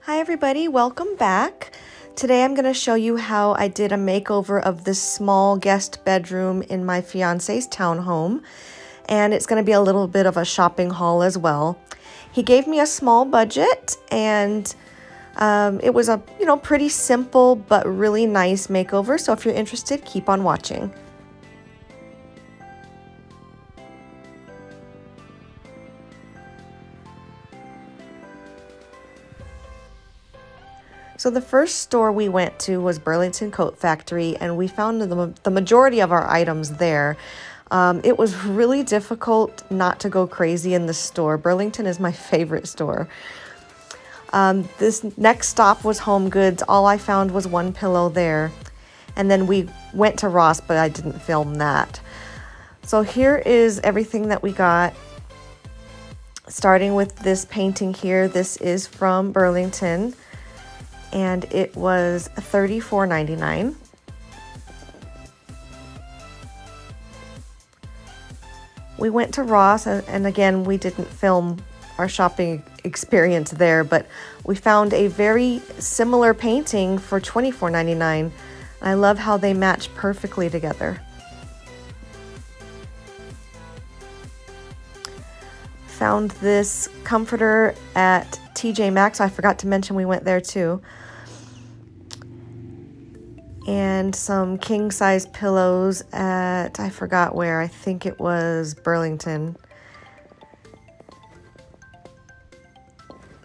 Hi everybody, welcome back. Today I'm going to show you how I did a makeover of this small guest bedroom in my fiance's townhome, and it's going to be a little bit of a shopping haul as well. He gave me a small budget, and it was a pretty simple but really nice makeover, so if you're interested, keep on watching. So the first store we went to was Burlington Coat Factory, and we found the majority of our items there. It was really difficult not to go crazy in the store. Burlington is my favorite store. This next stop was Home Goods. All I found was one pillow there. And then we went to Ross, but I didn't film that. So here is everything that we got. Starting with this painting here. This is from Burlington, and it was $34.99. We went to Ross, and again, we didn't film our shopping experience there, but we found a very similar painting for $24.99. I love how they match perfectly together. Found this comforter at TJ Maxx. I forgot to mention we went there too. And some king-size pillows at, I forgot where, I think it was Burlington.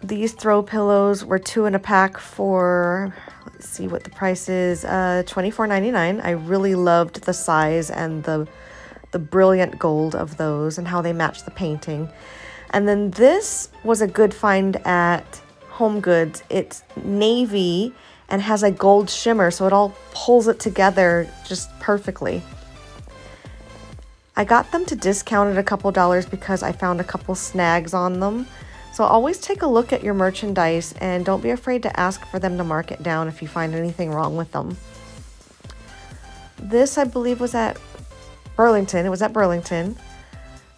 These throw pillows were 2 in a pack for, let's see what the price is, $24.99. I really loved the size and the brilliant gold of those and how they match the painting. And then this was a good find at Home Goods. It's navy and has a gold shimmer, so it all pulls it together just perfectly. I got them to discount it a couple dollars because I found a couple snags on them. So always take a look at your merchandise and don't be afraid to ask for them to mark it down if you find anything wrong with them. This, I believe, was at Burlington. It was at Burlington.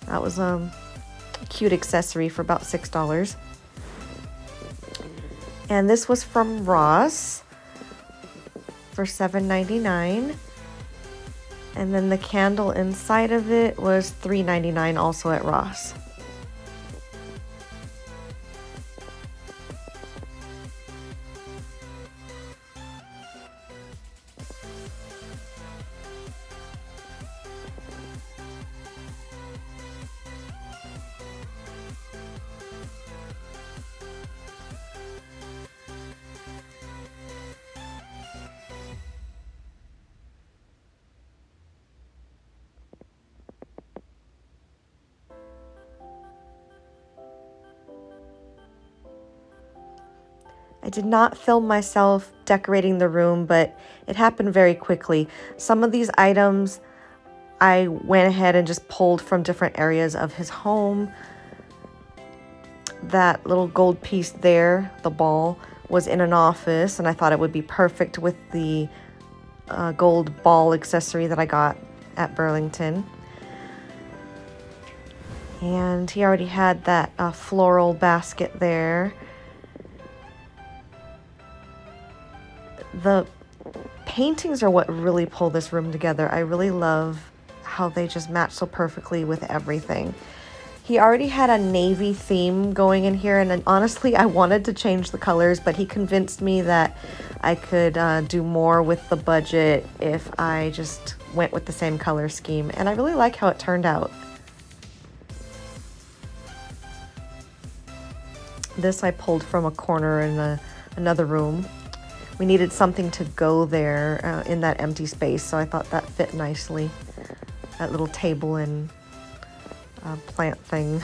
That was a cute accessory for about $6. And this was from Ross for $7.99. And then the candle inside of it was $3.99 also at Ross. I did not film myself decorating the room, but it happened very quickly. Some of these items I went ahead and just pulled from different areas of his home. That little gold piece there, the ball, was in an office, and I thought it would be perfect with the gold ball accessory that I got at Burlington. And he already had that floral basket there. The paintings are what really pull this room together. I really love how they just match so perfectly with everything. He already had a navy theme going in here, and honestly, I wanted to change the colors, but he convinced me that I could do more with the budget if I just went with the same color scheme, and I really like how it turned out. This I pulled from a corner in another room. We needed something to go there in that empty space, so I thought that fit nicely. That little table and plant thing.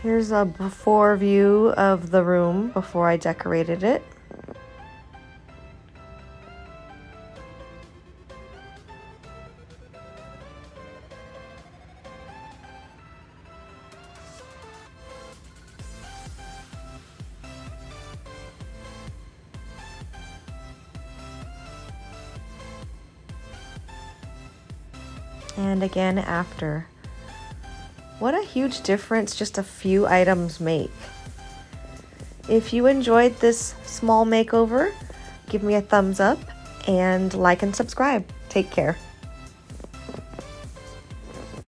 Here's a before view of the room before I decorated it. And again after. What a huge difference just a few items make. If you enjoyed this small makeover, give me a thumbs up and like and subscribe. Take care.